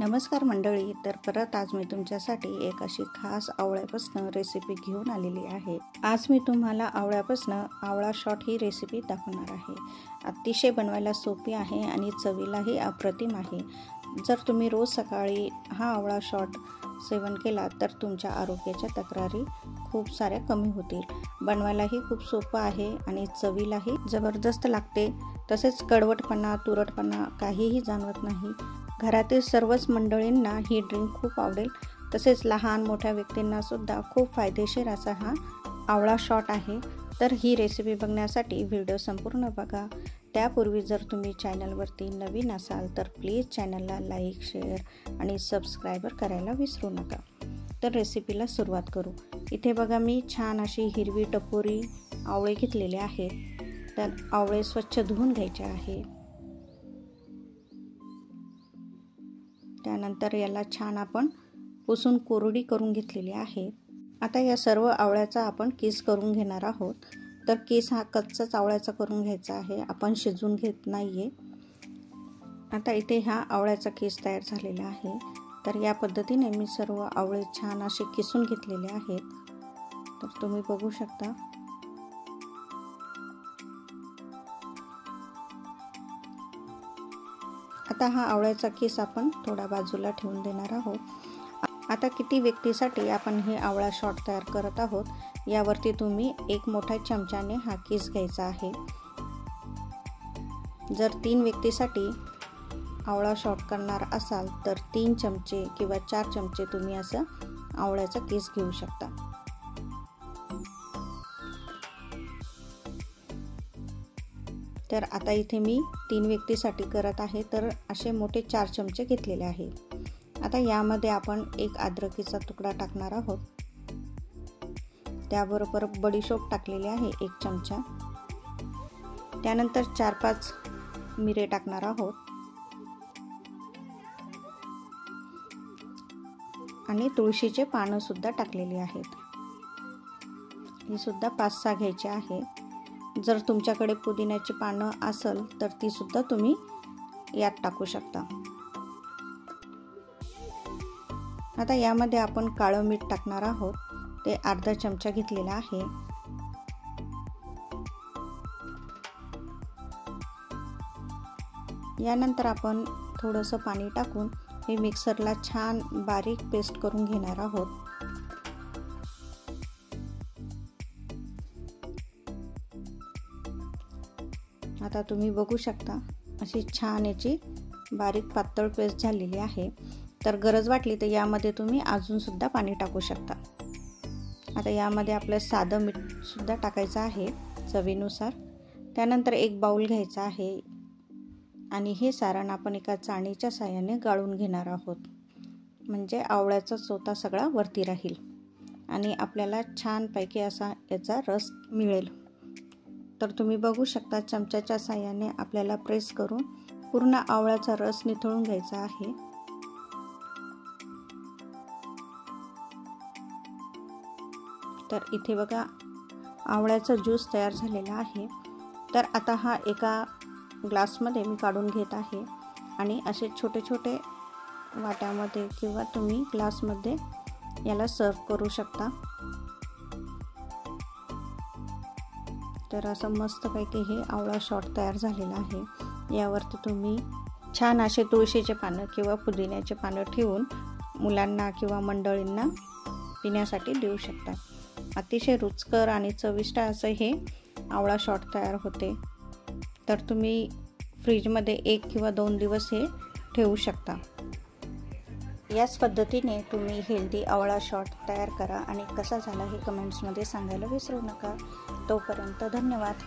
नमस्कार मंडळी, तर परत आज मी तुमच्यासाठी एक अशी खास आवळ्यापासून रेसिपी घेऊन आलेली आहे। आज मी तुम्हाला आवळ्यापासून आवळा शॉट ही रेसिपी दाखवणार आहे। अतिशय बनवायला सोपी आहे आणि चवीलाही अप्रतिम आहे। जर तुम्ही रोज सकाळी हा आवळा शॉट सेवन केला तर तुमच्या आरोग्याच्या तक्रारी खूप साऱ्या कमी होतील। बनवायलाही खूप सोपं आहे आणि चवीलाही जबरदस्त लागते। तसेच कडवटपणा तुरटपणा काहीही जाणवत नाही। घरातील सर्वच मंडळींना ही ड्रिंक खूप आवडेल। तसेच लहान मोठ्या व्यक्तींना सुद्धा खूप फायदेशीर असा हा आवळा शॉट आहे। तर ही रेसिपी बघण्यासाठी व्हिडिओ संपूर्ण बघा। त्यापूर्वी जर तुम्ही चॅनलवरती नवीन असाल तर प्लीज चॅनलला लाईक शेअर आणि सबस्क्राइबर करायला विसरू नका। तर रेसिपीला सुरुवात करू। इथे बघा मी छान अशी हिरवी टपोरी आवळे घेतलेले आहेत। तर आवळे स्वच्छ धुवून घ्यायचे आहे। त्यानंतर याला छान आपण पुसून कोरडी करून घेतलेली आहे। आता या सर्व आवळ्याचा आपण किस करून घेणार आहोत। तर किस हा कच्चाच आवळ्याचा करून घ्यायचा आहे, आपण शिजवून घेत नाहीये। आता इथे हा आवळ्याचा किस तयार झालेला आहे। तर या पद्धतीने मी सर्व आवळे छान असे किसून घेतलेले आहेत। तर तुम्ही बघू शकता। आता हा आवळ्याचा किस आपण थोडा बाजूला ठेवून देणार आहोत। आता किती व्यक्तीसाठी आपण हे आवळा शॉट तयार करत आहोत यावरती तुम्ही एक मोठ्या चमच्याने हा किस घ्यायचा आहे। जर 3 व्यक्तीसाठी आवळा शॉट करणार असाल तर 3 चमचे किंवा 4 चमचे तुम्ही असं आवळ्याचा किस घेऊ शकता। तर आता इथे मी 3 व्यक्तीसाठी करत आहे, तर असे मोठे 4 चमचे घेतलेले आहेत। आता यामध्ये आपण एक अद्रकीचा तुकडा टाकणार आहोत। त्याबरोबर बडीशोप टाकलेली आहे 1 चमचा। त्यानंतर 4-5 मिरे टाकणार आहोत आणि तुळशीचे पानं सुद्धा टाकलेली आहेत। हे सुद्धा 5-6 घ्यायचे आहे। जर तुमच्याकडे पुदिन्याची पानं असेल तर ती सुद्धा तुम्ही यात टाकू शकता। आता यामध्ये आपण काळं मीठ टाकणार आहोत, ते अर्धा चमचा घेतलेला आहे। यानंतर आपण थोडंसं पाणी टाकून हे मिक्सरला छान बारीक पेस्ट करून घेणार आहोत। आता तुम्ही बघू शकता अशी छान याची बारीक पातळ पेस्ट झालेली आहे। तर गरज वाटली तर यामध्ये तुम्ही अजून सुद्धा पाणी टाकू शकता। आता यामध्ये आपलं साधं मीठ सुद्धा टाकायचं आहे चवीनुसार। त्यानंतर एक बाउल घ्यायचा आहे आणि हे सारण आपण एका चाळणीच्या साहाय्याने गाळून घेणार आहोत, म्हणजे आवळ्याचा चोथा सगळा वरती राहील आणि आपल्याला छानपैकी असा याचा रस मिळेल। तर तुम्ही बघू शकता चमच्याच्या साहाय्याने आपल्याला प्रेस करून पूर्ण आवळ्याचा रस निथळून घ्यायचा आहे। तर इथे बघा आवळ्याचा ज्यूस तयार झालेला आहे। तर आता हा एका ग्लासमध्ये मी काढून घेत आहे आणि असे छोटे छोटे वाट्यामध्ये किंवा तुम्ही ग्लासमध्ये याला सर्व करू शकता। तर असं मस्तपैकी हे आवळा शॉट तयार झालेला आहे। यावरती तुम्ही छान असे तुळशीचे पानं किंवा पुदिन्याचे पानं ठेवून मुलांना किंवा मंडळींना पिण्यासाठी देऊ शकता। अतिशय रुचकर आणि चविष्ट असं हे आवळा शॉट तयार होते। तर तुम्ही फ्रीजमध्ये 1 किंवा 2 दिवस हे ठेवू शकता। याच पद्धतीने तुम्ही हेल्दी आवळा शॉट तयार करा आणि कसा झाला हे कमेंट्समध्ये सांगायला विसरू नका। तोपर्यंत धन्यवाद।